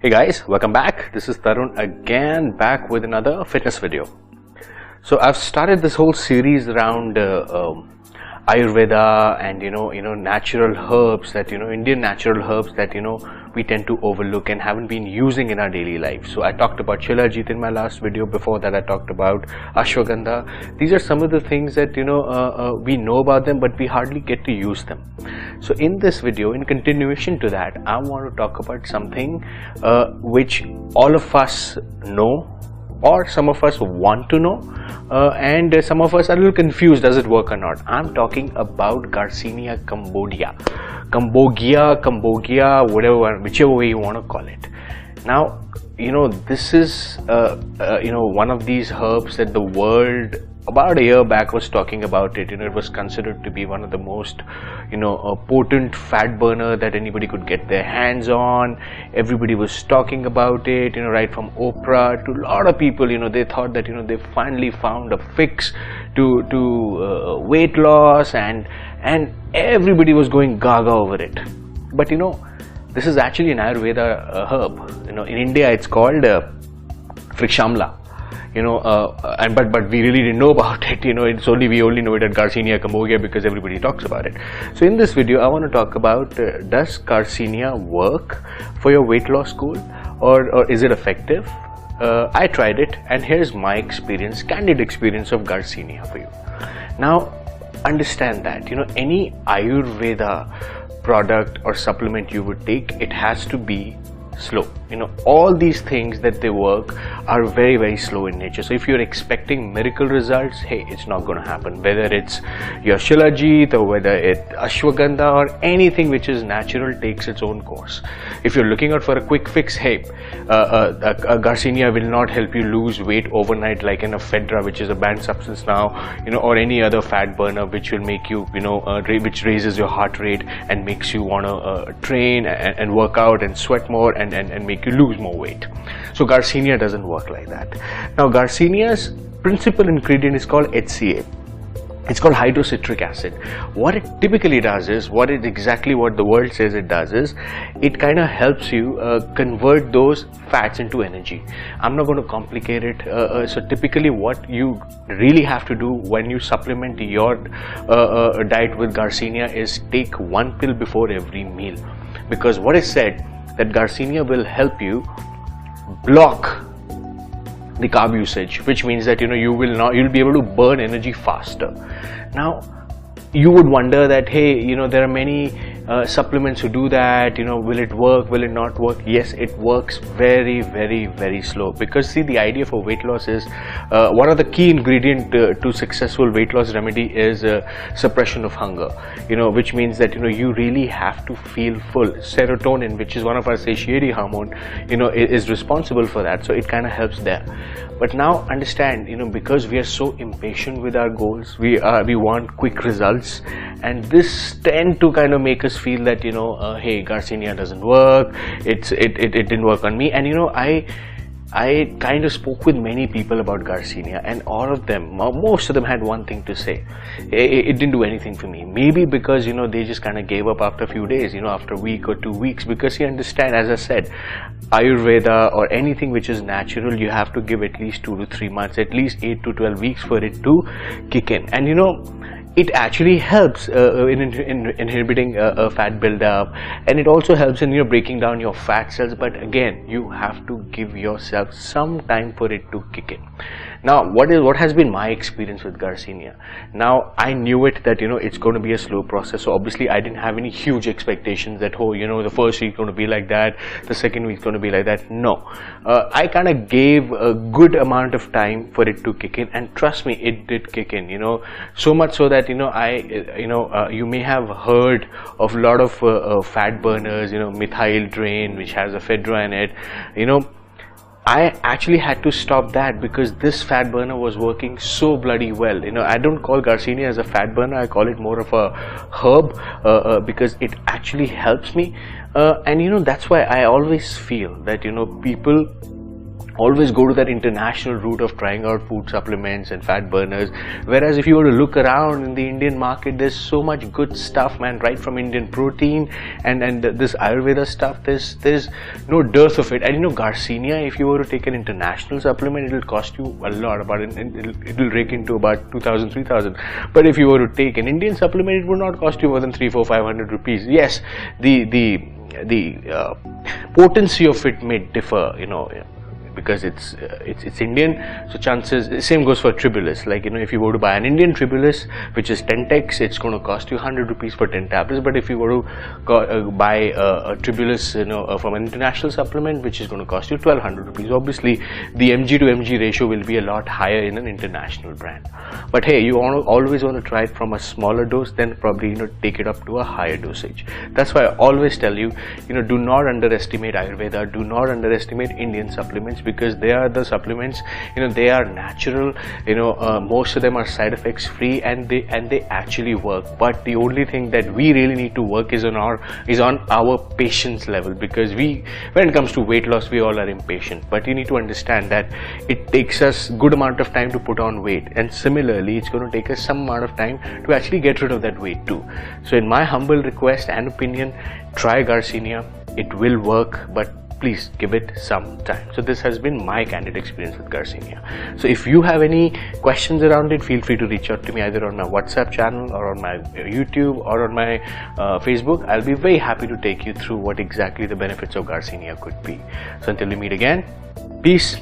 Hey guys, welcome back. This is Tarun again, back with another fitness video. So I've started this whole series around Ayurveda and natural herbs that Indian natural herbs that we tend to overlook and haven't been using in our daily life. So I talked about Shilajit in my last video. Before that I talked about ashwagandha. These are some of the things that we know about them, but we hardly get to use them. So in this video, in continuation to that, I want to talk about something which all of us know, or some of us want to know, and some of us are a little confused, does it work or not. I'm talking about Garcinia cambogia, whatever, whichever way you want to call it. Now, this is one of these herbs that the world about a year back was talking about it. It was considered to be one of the most a potent fat burner that anybody could get their hands on. Everybody was talking about it, right from Oprah to a lot of people. They thought that they finally found a fix to weight loss, and everybody was going gaga over it. But this is actually an Ayurveda herb. In India it's called frikshamla. But we really didn't know about it. We only know it at Garcinia cambogia because everybody talks about it. So in this video I want to talk about does Garcinia work for your weight loss goal, or is it effective? I tried it, and here's my experience, candid experience of Garcinia for you. Now understand that any Ayurveda product or supplement you would take, it has to be slow. All these things that they work are very, very slow in nature. So if you're expecting miracle results, hey, it's not going to happen. Whether it's your Shilajit or whether it's ashwagandha or anything which is natural takes its own course. If you're looking out for a quick fix, hey, a Garcinia will not help you lose weight overnight like in a Fedra, which is a banned substance now, or any other fat burner which will make you, which raises your heart rate and makes you want to train and work out and sweat more and make you lose more weight. So Garcinia doesn't work like that. Now Garcinia's principal ingredient is called HCA. It's called hydrocitric acid. What it typically does is, what the word says it does is, it kind of helps you convert those fats into energy. I'm not going to complicate it. So typically what you really have to do when you supplement your diet with Garcinia is take one pill before every meal. Because what is said, that Garcinia will help you block the carb usage, which means that you'll be able to burn energy faster. Now you would wonder that, hey, there are many supplements who do that, will it work, will it not work? Yes, it works very, very, very slow. Because see, the idea for weight loss is one of the key ingredient to successful weight loss remedy is suppression of hunger, which means that you really have to feel full. Serotonin, which is one of our satiety hormone, is responsible for that, so it kind of helps there. But now understand, because we are so impatient with our goals, we want quick results, and this tend to kind of make us feel that hey, Garcinia doesn't work, it didn't work on me. And I kind of spoke with many people about Garcinia, and all of them, most of them had one thing to say: it didn't do anything for me. Maybe because they just kind of gave up after a few days, after a week or 2 weeks. Because you understand, as I said, Ayurveda or anything which is natural, you have to give at least 2 to 3 months, at least 8 to 12 weeks for it to kick in. And it actually helps in inhibiting fat buildup, and it also helps in breaking down your fat cells. But again, you have to give yourself some time for it to kick in. Now what has been my experience with Garcinia? Now I knew it that it's going to be a slow process, so obviously I didn't have any huge expectations that the first week is going to be like that, the second week is going to be like that. No, I kind of gave a good amount of time for it to kick in, and trust me, it did kick in. So much so that you may have heard of a lot of fat burners, methyl drain, which has a Fedra in it. I actually had to stop that because this fat burner was working so bloody well. I don't call Garcinia as a fat burner, I call it more of a herb because it actually helps me. And that's why I always feel that people always go to that international route of trying out food supplements and fat burners, whereas if you were to look around in the Indian market, there's so much good stuff, man, right from Indian protein and this Ayurveda stuff. There's no dearth of it. And you know, Garcinia, if you were to take an international supplement, it'll cost you a lot, about it'll rake into about 2,000, 3,000. But if you were to take an Indian supplement, it would not cost you more than 300, 400, 500 rupees. Yes, the potency of it may differ, you know, because it's Indian, so chances, same goes for tribulus. Like, you know, if you were to buy an Indian tribulus which is 10x, it's going to cost you 100 rupees for 10 tablets. But if you were to buy a tribulus, you know, from an international supplement, which is going to cost you 1,200 rupees, obviously the mg to mg ratio will be a lot higher in an international brand. But hey, you always want to try it from a smaller dose, then probably, you know, take it up to a higher dosage. That's why I always tell you, you know, do not underestimate Ayurveda, do not underestimate Indian supplements, because they are the supplements, you know, they are natural, you know, most of them are side effects free, and they actually work. But the only thing that we really need to work is on our patience level, because when it comes to weight loss, we all are impatient. But you need to understand that it takes us good amount of time to put on weight, and similarly it's going to take us some amount of time to actually get rid of that weight too. So in my humble request and opinion, try Garcinia. It will work, but please give it some time. So this has been my candid experience with Garcinia. So if you have any questions around it, feel free to reach out to me either on my WhatsApp channel or on my YouTube or on my Facebook. I'll be very happy to take you through what exactly the benefits of Garcinia could be. So until we meet again, peace.